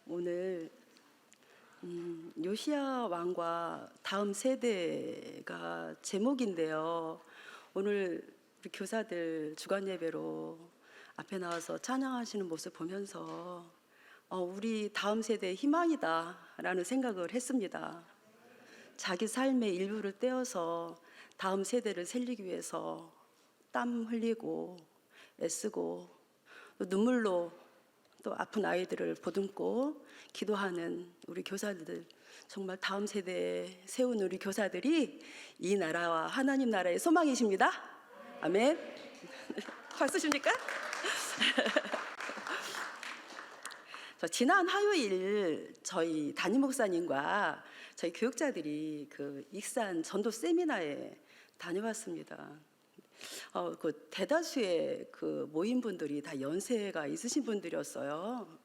오늘 요시야 왕과 다음 세대가 제목인데요. 오늘 우리 교사들 주간 예배로 앞에 나와서 찬양하시는 모습 보면서 우리 다음 세대의 희망이다라는 생각을 했습니다. 자기 삶의 일부를 떼어서 다음 세대를 살리기 위해서 땀 흘리고 애쓰고 또 눈물로 또 아픈 아이들을 보듬고 기도하는 우리 교사들, 정말 다음 세대에 세운 우리 교사들이 이 나라와 하나님 나라의 소망이십니다. 아멘. 박수십니까? 지난 화요일 저희 담임 목사님과 저희 교육자들이 그 익산 전도 세미나에 다녀왔습니다. 그 대다수의 그 모인 분들이 다 연세가 있으신 분들이었어요.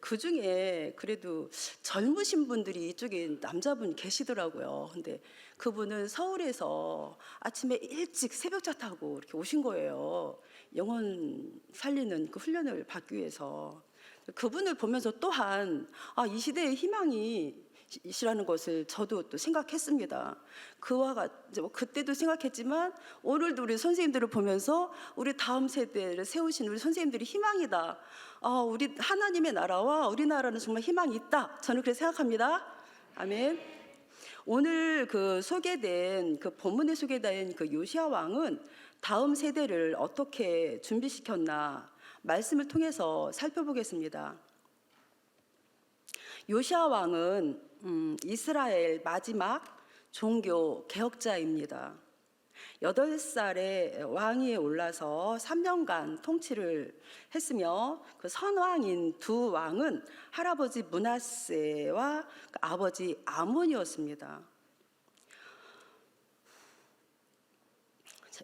그 중에 그래도 젊으신 분들이 이쪽에 남자분 계시더라고요. 근데 그분은 서울에서 아침에 일찍 새벽차 타고 이렇게 오신 거예요. 영혼 살리는 그 훈련을 받기 위해서. 그분을 보면서 또한 이 시대의 희망이 이시라는 것을 저도 또 생각했습니다. 그와 같이 그때도 생각했지만 오늘도 우리 선생님들을 보면서 우리 다음 세대를 세우신 우리 선생님들이 희망이다. 우리 하나님의 나라와 우리나라는 정말 희망이 있다. 저는 그렇게 생각합니다. 아멘. 오늘 그 소개된 그 본문에 소개된 그 요시야 왕은 다음 세대를 어떻게 준비시켰나 말씀을 통해서 살펴보겠습니다. 요시야 왕은 이스라엘 마지막 종교 개혁자입니다. 8살에 왕위에 올라서 3년간 통치를 했으며 그 선왕인 두 왕은 할아버지 므낫세와 아버지 아몬이었습니다.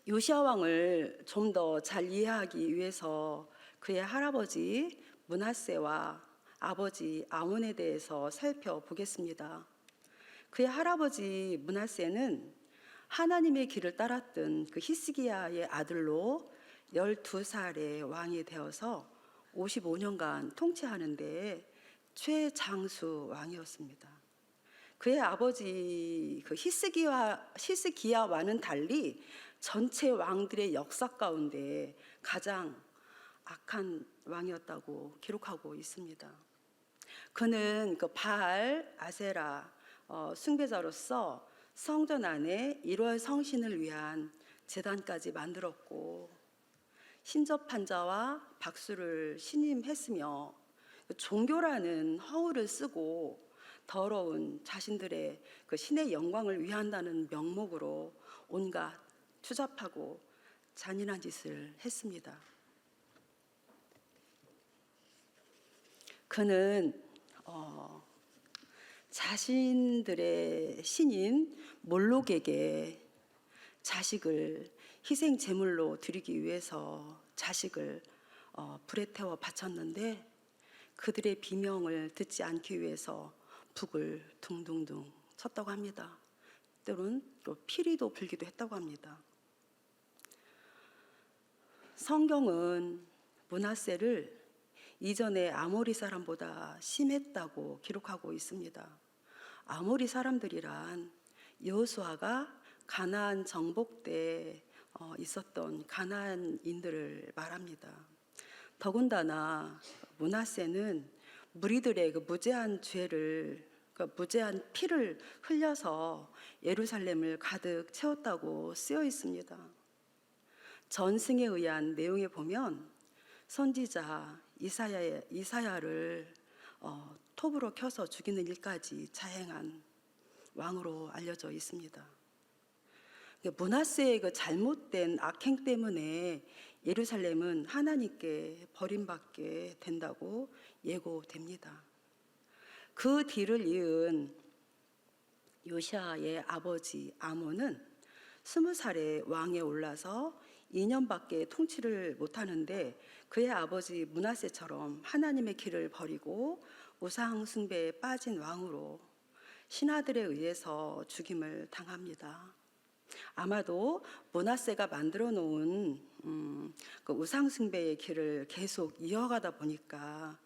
요시야 왕을 좀 더 잘 이해하기 위해서 그의 할아버지 므낫세와 아버지 아몬에 대해서 살펴보겠습니다. 그의 할아버지 므낫세는 하나님의 길을 따랐던 그 히스기야의 아들로 12살에 왕이 되어서 55년간 통치하는데 최장수 왕이었습니다. 그의 아버지 그 히스기야와는 달리 전체 왕들의 역사 가운데 가장 악한 왕이었다고 기록하고 있습니다. 그는 그 바알 아세라 숭배자로서 성전 안에 1월 성신을 위한 제단까지 만들었고 신접한 자와 박수를 신임했으며 종교라는 허울을 쓰고 더러운 자신들의 그 신의 영광을 위한다는 명목으로 온갖 추잡하고 잔인한 짓을 했습니다. 그는 자신들의 신인 몰록에게 자식을 희생 제물로 드리기 위해서 자식을 불에 태워 바쳤는데 그들의 비명을 듣지 않기 위해서 북을 둥둥둥 쳤다고 합니다. 때로는 또 피리도 불기도 했다고 합니다. 성경은 므낫세를 이전의 아모리 사람보다 심했다고 기록하고 있습니다. 아모리 사람들이란 여호수아가 가나안 정복 때 있었던 가나안인들을 말합니다. 더군다나 므낫세는 무리들의 그 무죄한 죄를, 그 무죄한 피를 흘려서 예루살렘을 가득 채웠다고 쓰여 있습니다. 전승에 의한 내용에 보면 선지자 이사야를 톱으로 켜서 죽이는 일까지 자행한 왕으로 알려져 있습니다. 므낫세의 그 잘못된 악행 때문에 예루살렘은 하나님께 버림받게 된다고 예고됩니다. 그 뒤를 이은 요시야의 아버지 아몬은 20살에 왕에 올라서 2년밖에 통치를 못하는데 그의 아버지 므낫세처럼 하나님의 길을 버리고 우상 숭배에 빠진 왕으로 신하들에 의해서 죽임을 당합니다. 아마도 므낫세가 만들어 놓은 그 우상 숭배의 길을 계속 이어가다 보니까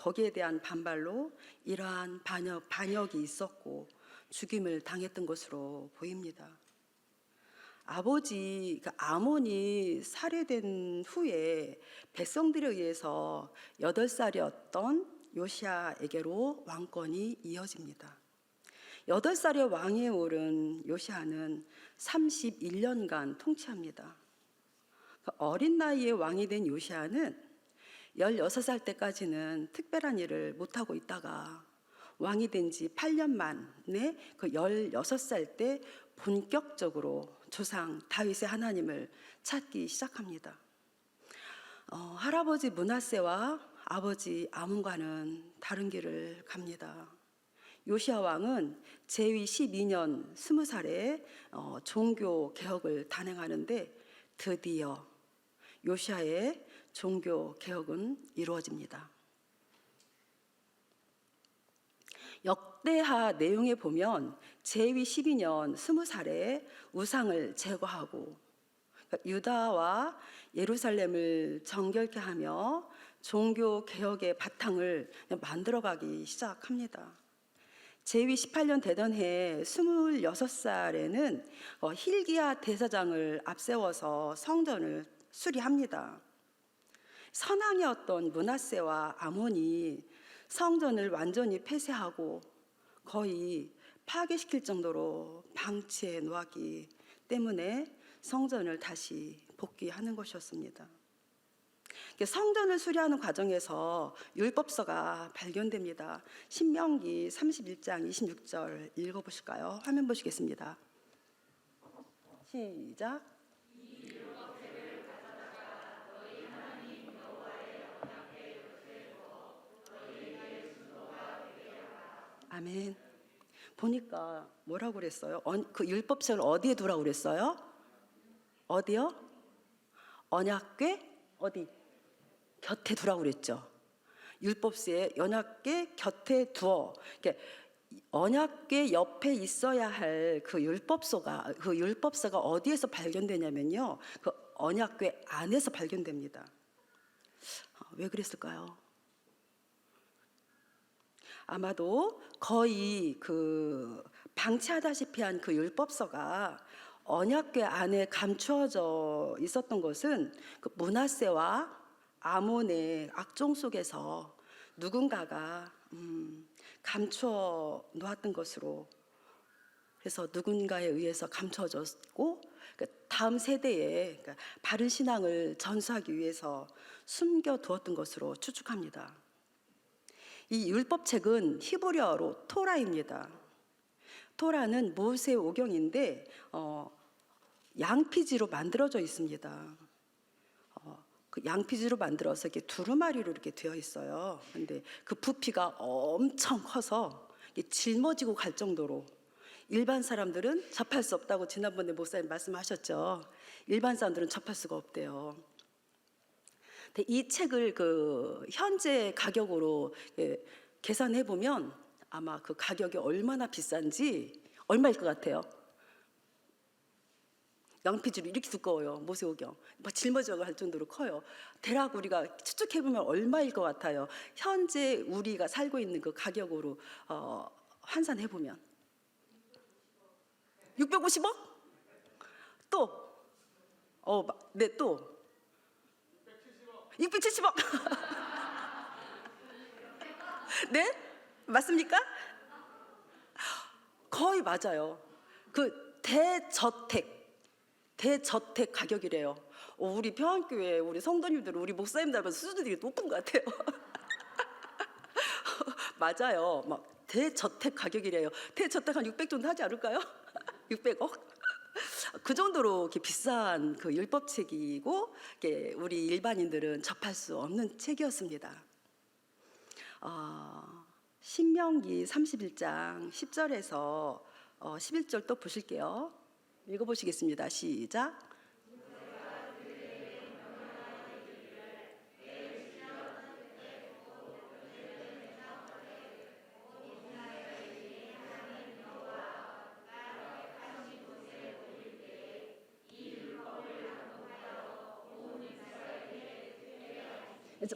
거기에 대한 반발로 이러한 반역이 있었고 죽임을 당했던 것으로 보입니다. 아버지 아몬이 살해된 후에 백성들에 의해서 8살이었던 요시아에게로 왕권이 이어집니다. 8살의 왕위에 오른 요시아는 31년간 통치합니다. 어린 나이에 왕이 된 요시아는 16살 때까지는 특별한 일을 못하고 있다가 왕이 된 지 8년 만에 그 16살 때 본격적으로 조상 다윗의 하나님을 찾기 시작합니다. 할아버지 므낫세와 아버지 아몬과는 다른 길을 갑니다. 요시아 왕은 제위 12년 20살에 종교 개혁을 단행하는데 드디어 요시아의 종교 개혁은 이루어집니다. 역대하 내용에 보면 제위 12년 20살에 우상을 제거하고 유다와 예루살렘을 정결케 하며 종교 개혁의 바탕을 만들어가기 시작합니다. 제위 18년 되던 해 26살에는 힐기야 대사장을 앞세워서 성전을 수리합니다. 선왕이었던 므낫세와 아몬이 성전을 완전히 폐쇄하고 거의 파괴시킬 정도로 방치해 놓았기 때문에 성전을 다시 복귀하는 것이었습니다. 성전을 수리하는 과정에서 율법서가 발견됩니다. 신명기 31장 26절 읽어보실까요? 화면 보시겠습니다. 시작. 아멘. 보니까 뭐라고 그랬어요? 그 율법책을 어디에 두라고 그랬어요? 어디요? 언약궤 어디? 곁에 두라고 그랬죠. 율법서에 언약궤 곁에 두어. 언약궤 옆에 있어야 할 그 율법서가 어디에서 발견되냐면요. 그 언약궤 안에서 발견됩니다. 왜 그랬을까요? 아마도 거의 그 방치하다시피 한 그 율법서가 언약궤 안에 감추어져 있었던 것은 그 므낫세와 아몬의 악종 속에서 누군가가 감추어 놓았던 것으로, 그래서 누군가에 의해서 감춰졌고 다음 세대에 바른 신앙을 전수하기 위해서 숨겨두었던 것으로 추측합니다. 이 율법책은 히브리어로 토라입니다. 토라는 모세 오경인데 양피지로 만들어져 있습니다. 그 양피지로 만들어서 이렇게 두루마리로 이렇게 되어 있어요. 근데 그 부피가 엄청 커서 짊어지고 갈 정도로 일반 사람들은 접할 수 없다고 지난번에 목사님 말씀하셨죠. 일반 사람들은 접할 수가 없대요. 근데 이 책을 그 현재 가격으로 계산해 보면 아마 그 가격이 얼마나 비싼지 얼마일 것 같아요? 양피지로 이렇게 두꺼워요. 모세오경 막 짊어져 갈 정도로 커요. 대략 우리가 추측해 보면 얼마일 것 같아요? 현재 우리가 살고 있는 그 가격으로 환산해 보면 650억? 또 네, 또 670억. 네? 맞습니까? 거의 맞아요. 그 대저택 가격이래요. 우리 평안교회 우리 성도님들 우리 목사님 닮아서 수준이 되게 높은 것 같아요. 맞아요. 막 대저택 가격이래요. 대저택 한 600 정도 하지 않을까요? 600억? 그 정도로 이렇게 비싼 그 율법책이고 우리 일반인들은 접할 수 없는 책이었습니다. 신명기 31장 10절에서 11절 또 보실게요. 읽어보시겠습니다. 시작.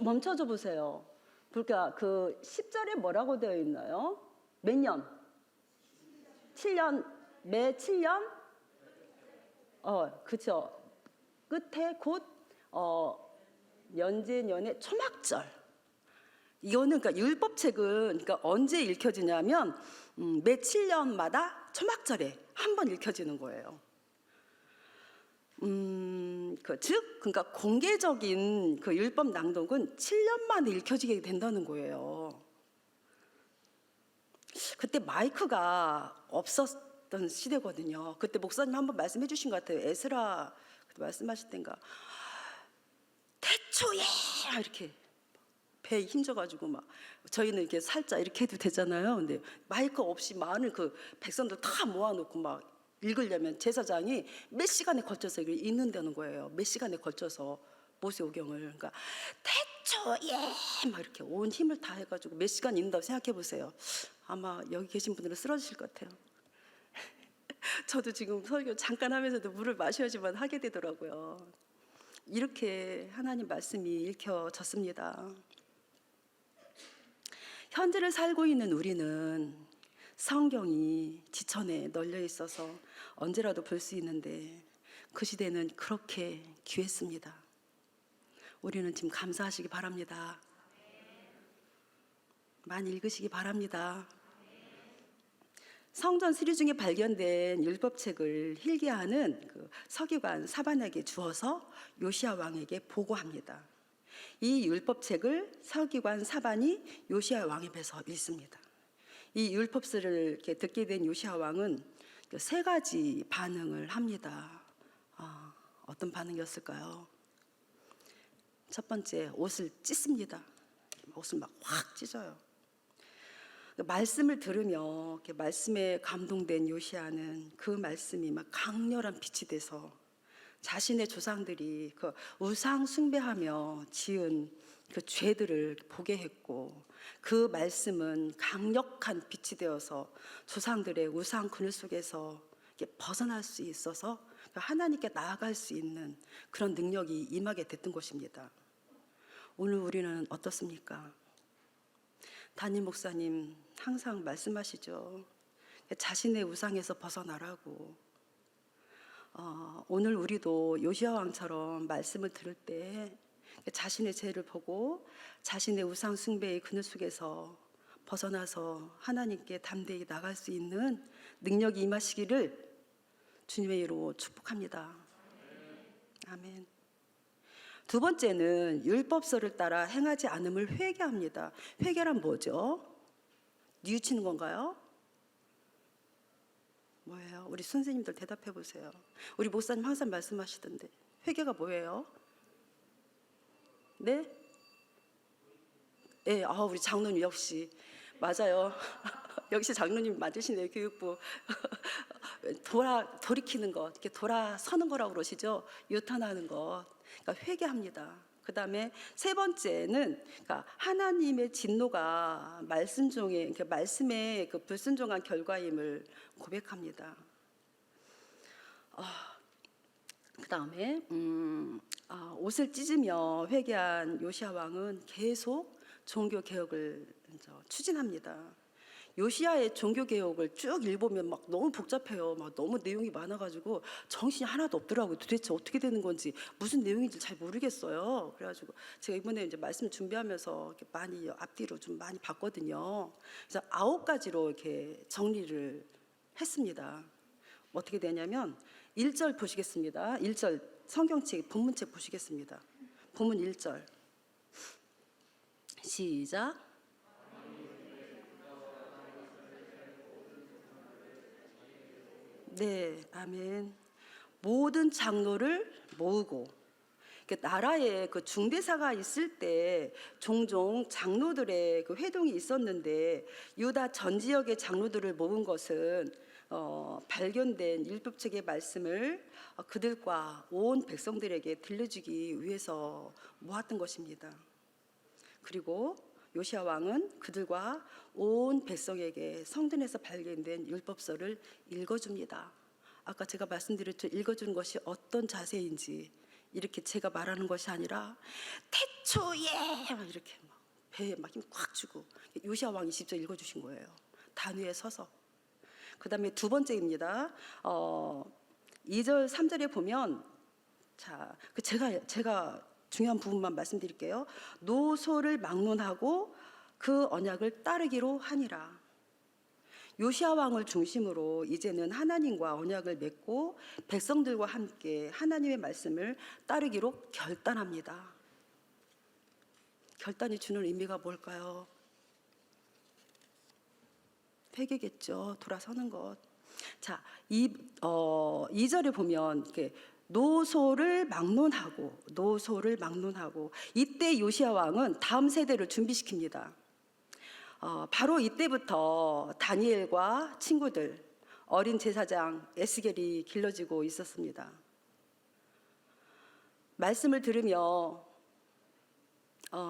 멈춰줘 보세요. 그러니까 그 10절에 뭐라고 되어 있나요? 몇 년? 7년, 매 7년? 그쵸. 끝에 곧 연제년의 초막절. 이거는 그러니까 율법책은 그러니까 언제 읽혀지냐면 매 7년마다 초막절에 한 번 읽혀지는 거예요. 그러니까 공개적인 그 율법 낭독은 7년 만에 읽혀지게 된다는 거예요. 그때 마이크가 없었던 시대거든요. 그때 목사님 한번 말씀해 주신 것 같아요. 에스라 그때 말씀하실 땐가 태초에 이렇게 배에 힘줘가지고 막 저희는 이렇게 살짝 이렇게 해도 되잖아요. 근데 마이크 없이 많은 그 백성들 다 모아놓고 막 읽으려면 제사장이 몇 시간에 걸쳐서 이걸 읽는다는 거예요. 몇 시간에 걸쳐서 모세오경을. 그러니까 태초에 막 이렇게 온 힘을 다 해가지고 몇 시간 읽는다고 생각해 보세요. 아마 여기 계신 분들은 쓰러지실 것 같아요. 저도 지금 설교 잠깐 하면서도 물을 마셔야지만 하게 되더라고요. 이렇게 하나님 말씀이 읽혀졌습니다. 현재를 살고 있는 우리는 성경이 지천에 널려 있어서 언제라도 볼 수 있는데 그 시대는 그렇게 귀했습니다. 우리는 지금 감사하시기 바랍니다. 많이 읽으시기 바랍니다. 성전 수리 중에 발견된 율법책을 hilkiya는 그 서기관 사반에게 주어서 요시야 왕에게 보고합니다. 이 율법책을 서기관 사반이 요시야 왕 앞에서 읽습니다. 이 율법서를 이렇게 듣게 된 요시야 왕은 세 가지 반응을 합니다. 어떤 반응이었을까요? 첫 번째, 옷을 찢습니다. 옷을 막 확 찢어요. 말씀을 들으며 이렇게 말씀에 감동된 요시야는 그 말씀이 막 강렬한 빛이 돼서 자신의 조상들이 그 우상 숭배하며 지은 그 죄들을 보게 했고, 그 말씀은 강력한 빛이 되어서 조상들의 우상 그늘 속에서 벗어날 수 있어서 하나님께 나아갈 수 있는 그런 능력이 임하게 됐던 것입니다. 오늘 우리는 어떻습니까? 담임 목사님 항상 말씀하시죠. 자신의 우상에서 벗어나라고. 오늘 우리도 요시야 왕처럼 말씀을 들을 때 자신의 죄를 보고 자신의 우상 숭배의 그늘 속에서 벗어나서 하나님께 담대히 나갈 수 있는 능력이 임하시기를 주님의 이름으로 축복합니다. 아멘. 두 번째는 율법서를 따라 행하지 않음을 회개합니다. 회개란 뭐죠? 뉘우치는 건가요? 뭐예요? 우리 선생님들 대답해 보세요. 우리 목사님 항상 말씀하시던데 회개가 뭐예요? 네? 네, 우리 장로님 역시 맞아요. 역시 장로님 맞으시네요. 교육부 돌이키는 것, 이렇게 돌아서는 거라고 그러시죠. 유턴하는 것. 그러니까 회개합니다. 그 다음에 세 번째는 그러니까 하나님의 진노가 말씀에 그 불순종한 결과임을 고백합니다. 그 다음에 옷을 찢으며 회개한 요시야 왕은 계속 종교 개혁을 추진합니다. 요시야의 종교 개혁을 쭉 읽어보면 막 너무 복잡해요. 막 너무 내용이 많아가지고 정신이 하나도 없더라고요. 도대체 어떻게 되는 건지 무슨 내용인지 잘 모르겠어요. 그래가지고 제가 이번에 이제 말씀 준비하면서 이렇게 많이 앞뒤로 좀 많이 봤거든요. 그래서 9가지로 이렇게 정리를 했습니다. 어떻게 되냐면 1절 보시겠습니다. 1절 성경책 본문책 보시겠습니다. 본문 1절 시작. 네, 아멘. 모든 장로를 모으고, 나라에 그 중대사가 있을 때 종종 장로들의 그 회동이 있었는데 유다 전 지역의 장로들을 모은 것은 발견된 율법책의 말씀을 그들과 온 백성들에게 들려주기 위해서 모았던 것입니다. 그리고 요시야 왕은 그들과 온 백성에게 성전에서 발견된 율법서를 읽어줍니다. 아까 제가 말씀드렸죠. 읽어주는 것이 어떤 자세인지 이렇게 제가 말하는 것이 아니라 태초에 이렇게 막 배에 막 힘 꽉 주고 요시야 왕이 직접 읽어주신 거예요. 단 위에 서서. 그 다음에 두 번째입니다. 2절 3절에 보면 자, 제가 중요한 부분만 말씀드릴게요. 노소를 막론하고 그 언약을 따르기로 하니라. 요시야 왕을 중심으로 이제는 하나님과 언약을 맺고 백성들과 함께 하나님의 말씀을 따르기로 결단합니다. 결단이 주는 의미가 뭘까요? 회개겠죠. 돌아서는 것. 자, 2절에 보면 이렇게 노소를 막론하고 이때 요시야 왕은 다음 세대를 준비시킵니다. 바로 이때부터 다니엘과 친구들, 어린 제사장 에스겔이 길러지고 있었습니다. 말씀을 들으며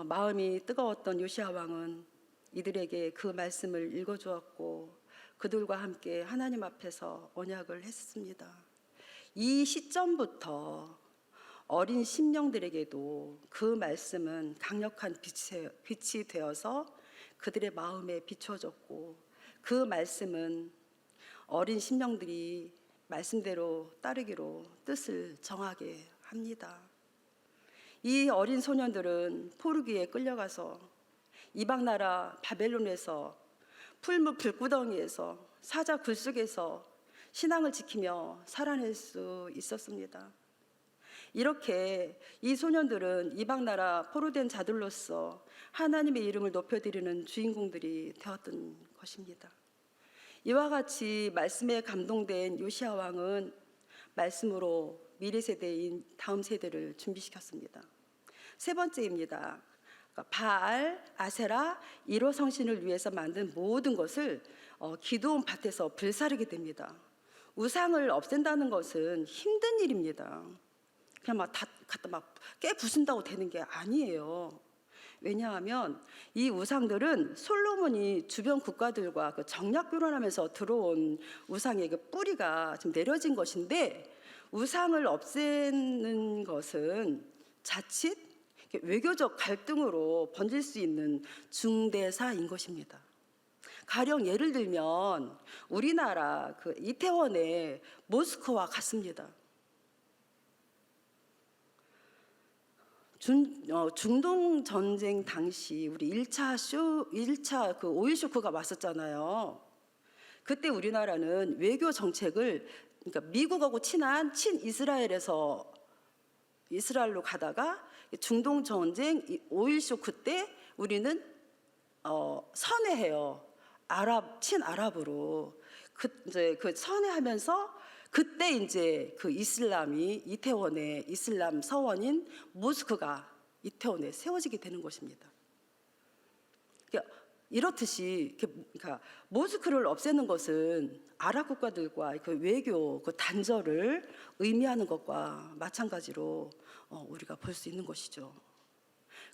마음이 뜨거웠던 요시야 왕은 이들에게 그 말씀을 읽어주었고 그들과 함께 하나님 앞에서 언약을 했습니다. 이 시점부터 어린 심령들에게도 그 말씀은 강력한 빛이 되어서 그들의 마음에 비춰졌고 그 말씀은 어린 심령들이 말씀대로 따르기로 뜻을 정하게 합니다. 이 어린 소년들은 포르기에 끌려가서 이방 나라 바벨론에서 풀무 불구덩이에서 사자 굴 속에서 신앙을 지키며 살아낼 수 있었습니다. 이렇게 이 소년들은 이방 나라 포로된 자들로서 하나님의 이름을 높여드리는 주인공들이 되었던 것입니다. 이와 같이 말씀에 감동된 요시야 왕은 말씀으로 미래 세대인 다음 세대를 준비시켰습니다. 세 번째입니다. 바알, 아세라, 1호 성신을 위해서 만든 모든 것을 기드온 밭에서 불사르게 됩니다. 우상을 없앤다는 것은 힘든 일입니다. 그냥 막 다 갖다 막 깨부순다고 되는 게 아니에요. 왜냐하면 이 우상들은 솔로몬이 주변 국가들과 그 정략 교란하면서 들어온 우상의 그 뿌리가 좀 내려진 것인데, 우상을 없애는 것은 자칫 외교적 갈등으로 번질 수 있는 중대사인 것입니다. 가령 예를 들면 우리나라 그 이태원의 모스크와 같습니다. 중동 전쟁 당시 우리 1차 그 오일 쇼크가 왔었잖아요. 그때 우리나라는 외교 정책을, 그러니까 미국하고 친한 친이스라엘에서 이스라엘로 가다가 중동 전쟁 오일 쇼크 때 우리는 선회해요. 친아랍으로 이제 그 선회하면서 그때 이제 그 이슬람이 이태원에 이슬람 서원인 모스크가 이태원에 세워지게 되는 것입니다. 그러니까 이렇듯이 그러니까 모스크를 없애는 것은 아랍 국가들과 그 외교 그 단절을 의미하는 것과 마찬가지로 우리가 볼 수 있는 것이죠.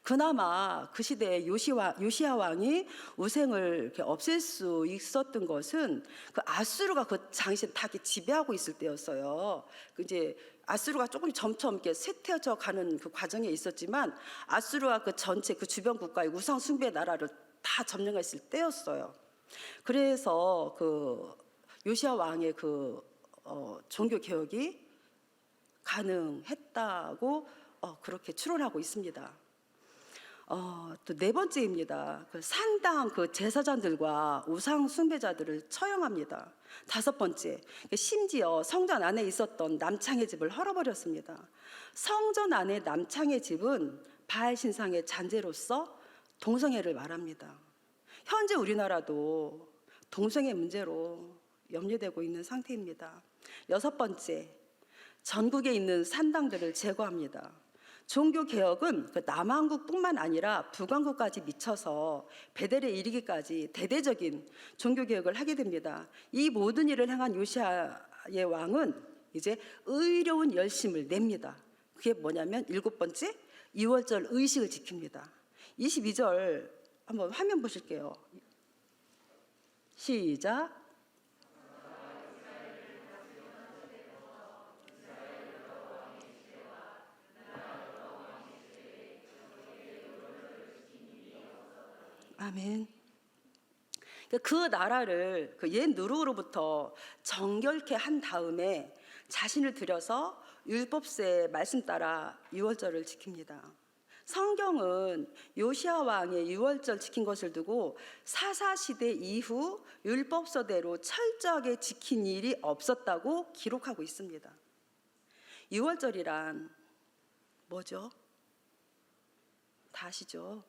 그나마 그 시대에 요시야 왕이 우상을 이렇게 없앨 수 있었던 것은 그 아수르가 그 당시에 다 이렇게 지배하고 있을 때였어요. 이제 아수르가 조금 점점 이렇게 쇠퇴져 가는 그 과정에 있었지만, 아수르가 그 전체 그 주변 국가의 우상 숭배 나라를 다 점령했을 때였어요. 그래서 그 요시야 왕의 그 종교 개혁이 가능했다고 그렇게 추론하고 있습니다. 또 네 번째입니다. 그 산당 그 제사장들과 우상 숭배자들을 처형합니다. 다섯 번째, 심지어 성전 안에 있었던 남창의 집을 헐어버렸습니다. 성전 안의 남창의 집은 바알 신상의 잔재로서 동성애를 말합니다. 현재 우리나라도 동성애 문제로 염려되고 있는 상태입니다. 여섯 번째, 전국에 있는 산당들을 제거합니다. 종교개혁은 그 남한국뿐만 아니라 북한국까지 미쳐서 베델에 이르기까지 대대적인 종교개혁을 하게 됩니다. 이 모든 일을 행한 요시야의 왕은 이제 의로운 열심을 냅니다. 그게 뭐냐면 일곱 번째, 유월절 의식을 지킵니다. 22절 한번 화면 보실게요. 시작. 아멘. 그 나라를 그 옛 누르로부터 정결케 한 다음에 자신을 들여서 율법서의 말씀 따라 유월절을 지킵니다. 성경은 요시야 왕의 유월절 지킨 것을 두고 사사시대 이후 율법서대로 철저하게 지킨 일이 없었다고 기록하고 있습니다. 유월절이란 뭐죠? 다 아시죠?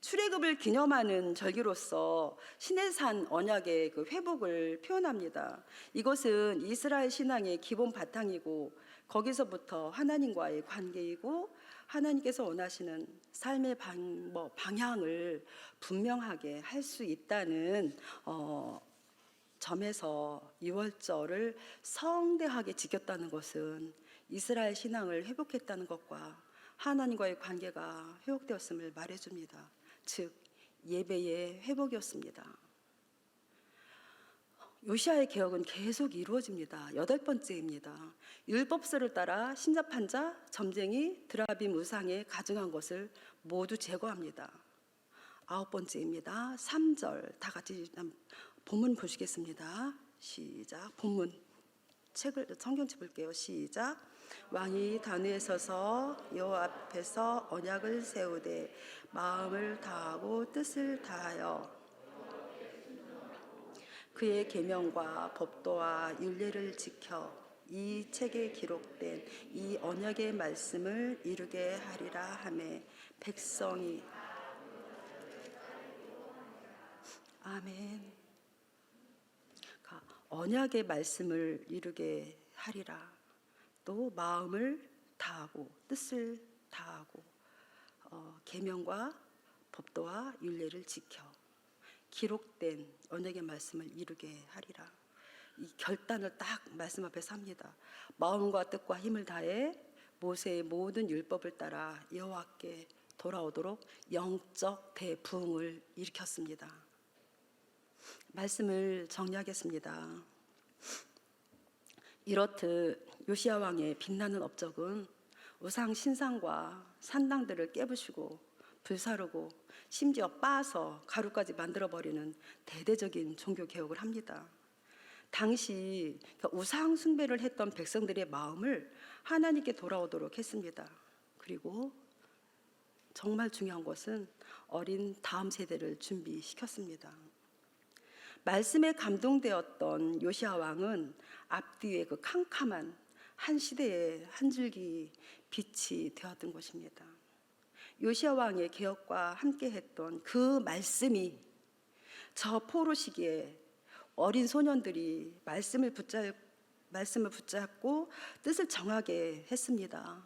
출애굽을 기념하는 절기로서 시내산 언약의 그 회복을 표현합니다. 이것은 이스라엘 신앙의 기본 바탕이고 거기서부터 하나님과의 관계이고 하나님께서 원하시는 삶의 방향을 분명하게 할 수 있다는 점에서 유월절을 성대하게 지켰다는 것은 이스라엘 신앙을 회복했다는 것과 하나님과의 관계가 회복되었음을 말해줍니다. 즉 예배의 회복이었습니다. 요시야의 개혁은 계속 이루어집니다. 8번째입니다. 율법서를 따라 신자판자, 점쟁이, 드라빔 우상에 가증한 것을 모두 제거합니다. 9번째입니다. 3절 다 같이 본문 보시겠습니다. 시작. 본문 성경책 볼게요. 시작. 왕이 단위에 서서 여호와 앞에서 언약을 세우되 마음을 다하고 뜻을 다하여 그의 계명과 법도와 율례를 지켜 이 책에 기록된 이 언약의 말씀을 이루게 하리라 하매 백성이 아멘. 언약의 말씀을 이루게 하리라. 또 마음을 다하고 뜻을 다하고 계명과 법도와 율례를 지켜 기록된 언약의 말씀을 이루게 하리라. 이 결단을 딱 말씀 앞에서 합니다. 마음과 뜻과 힘을 다해 모세의 모든 율법을 따라 여호와께 돌아오도록 영적 대부흥을 일으켰습니다. 말씀을 정리하겠습니다. 이렇듯 요시야 왕의 빛나는 업적은 우상 신상과 산당들을 깨부시고 불사르고 심지어 빻아서 가루까지 만들어버리는 대대적인 종교 개혁을 합니다. 당시 우상 숭배를 했던 백성들의 마음을 하나님께 돌아오도록 했습니다. 그리고 정말 중요한 것은 어린 다음 세대를 준비시켰습니다. 말씀에 감동되었던 요시야 왕은 앞뒤에 그 캄캄한 한 시대의 한 줄기 빛이 되었던 것입니다. 요시야 왕의 개혁과 함께했던 그 말씀이 저 포로 시기에 어린 소년들이 말씀을 붙잡고 뜻을 정하게 했습니다.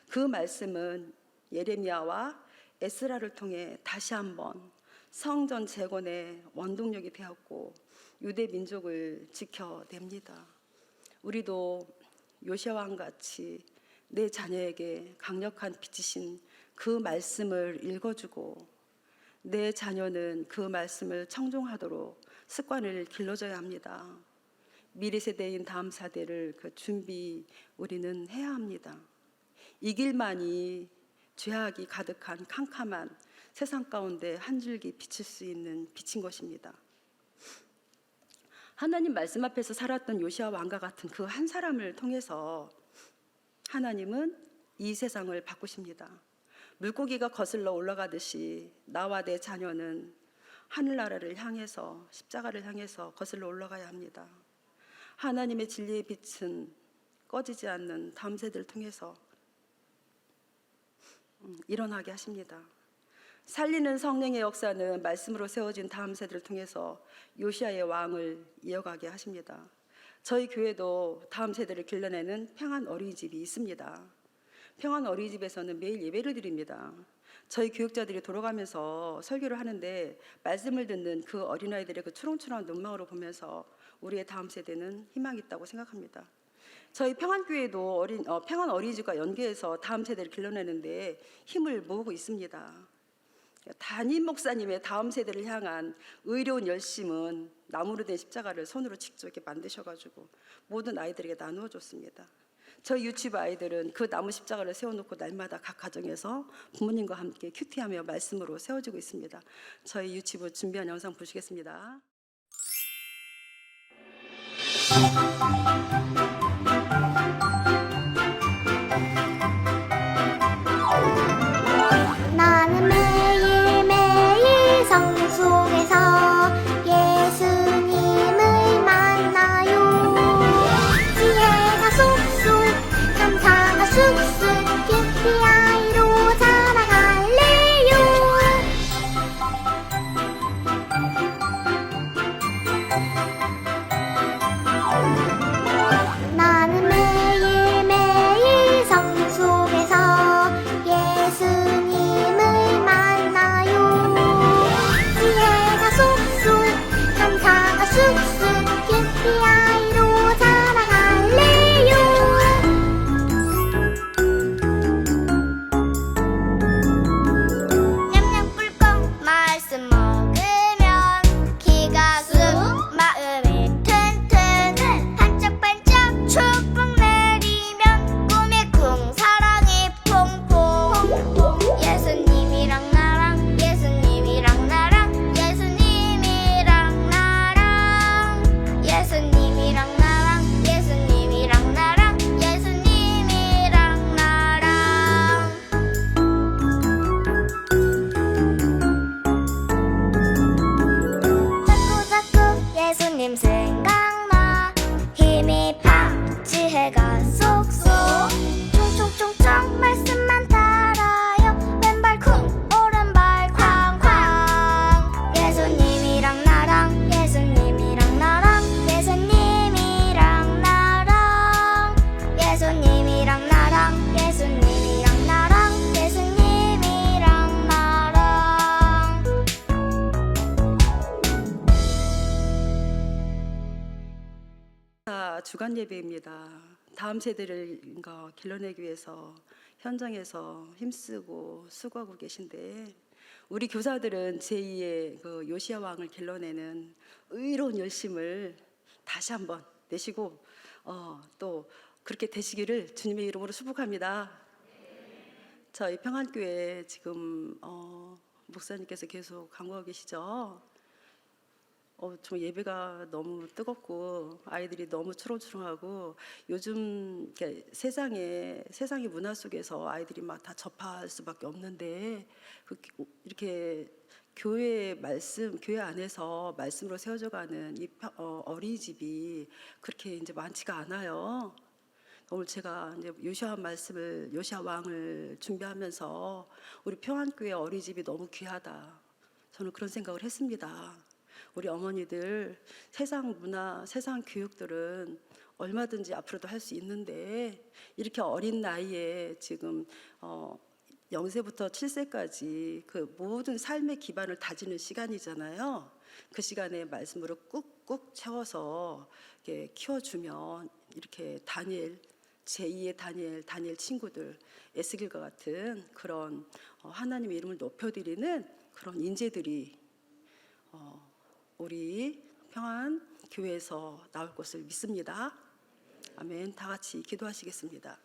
그 말씀은 예레미야와 에스라를 통해 다시 한번 성전 재건의 원동력이 되었고 유대 민족을 지켜냅니다. 우리도 요시야 왕 같이 내 자녀에게 강력한 빛이신 그 말씀을 읽어주고 내 자녀는 그 말씀을 청종하도록 습관을 길러줘야 합니다. 미래 세대인 다음 세대를 그 준비 우리는 해야 합니다. 이 길만이 죄악이 가득한 캄캄한 세상 가운데 한 줄기 비칠 수 있는 빛인 것입니다. 하나님 말씀 앞에서 살았던 요시야 왕과 같은 그 한 사람을 통해서 하나님은 이 세상을 바꾸십니다. 물고기가 거슬러 올라가듯이 나와 내 자녀는 하늘나라를 향해서 십자가를 향해서 거슬러 올라가야 합니다. 하나님의 진리의 빛은 꺼지지 않는 다음 세대를 통해서 일어나게 하십니다. 살리는 성령의 역사는 말씀으로 세워진 다음 세대를 통해서 요시야의 왕을 이어가게 하십니다. 저희 교회도 다음 세대를 길러내는 평안 어린이집이 있습니다. 평안 어린이집에서는 매일 예배를 드립니다. 저희 교육자들이 돌아가면서 설교를 하는데 말씀을 듣는 그 어린아이들의 그 초롱초롱한 눈망울을 보면서 우리의 다음 세대는 희망이 있다고 생각합니다. 저희 평안교회도 평안 어린이집과 연계해서 다음 세대를 길러내는데 힘을 모으고 있습니다. 담임 목사님의 다음 세대를 향한 의로운 열심은 나무로 된 십자가를 손으로 직접 이렇게 만드셔가지고 모든 아이들에게 나누어 줬습니다. 저희 유치부 아이들은 그 나무 십자가를 세워놓고 날마다 각 가정에서 부모님과 함께 큐티하며 말씀으로 세워지고 있습니다. 저희 유치부 준비한 영상 보시겠습니다. 나는 매일매일 성속에서 예수님을 만나요. 지혜가 쏙쏙 감사가 쑥쑥 깊이 아이로 자라갈래요. 나는 매일매일 성속에서 예수님을 만나요. 지혜가 쏙쏙 감사가 쑥쑥 깊이 아이로 자라갈래요. 냠냠 꿀꺽 말씀 먹으면 키가 쑥 마음이 튼튼 반짝반짝 축복 내리면 꿈이 쿵 사랑이 퐁퐁 예수님이랑 나랑 예수님이랑 나랑 예수님이랑 나랑 예수님이랑 나랑 예수님이랑 나랑 예수님이랑 나랑 자꾸자꾸 예수님 생각나 힘이 팍 지혜가 쏙쏙 총총총총 말씀만 따라요 왼발 쿵 오른발 쾅쾅 예수님이랑 나랑 예수님이랑 나랑 예수님이랑 나랑 예수님이랑 나랑 예수님이랑 나랑 예수님이랑 나랑 주간 예배입니다. 다음 세대를 길러내기 위해서 현장에서 힘쓰고 수고하고 계신데 우리 교사들은 제2의 그 요시야 왕을 길러내는 의로운 열심을 다시 한번 내시고 또 그렇게 되시기를 주님의 이름으로 축복합니다. 저희 평안교회 지금 목사님께서 계속 강구하고 계시죠? 좀 예배가 너무 뜨겁고 아이들이 너무 초롱초롱하고 요즘 이렇게 세상의 문화 속에서 아이들이 막 다 접할 수밖에 없는데 이렇게 교회 안에서 말씀으로 세워져가는 이 어린이집이 그렇게 이제 많지가 않아요. 오늘 제가 이제 요시야 왕을 준비하면서 우리 평안교회 어린이집이 너무 귀하다. 저는 그런 생각을 했습니다. 우리 어머니들 세상 문화, 세상 교육들은 얼마든지 앞으로도 할 수 있는데 이렇게 어린 나이에 지금 0세부터 7세까지 그 모든 삶의 기반을 다지는 시간이잖아요. 그 시간에 말씀으로 꾹꾹 채워서 이렇게 키워주면 이렇게 제2의 다니엘 친구들, 에스겔과 같은 그런 하나님의 이름을 높여드리는 그런 인재들이 우리 평안 교회에서 나올 것을 믿습니다. 아멘. 다 같이 기도하시겠습니다.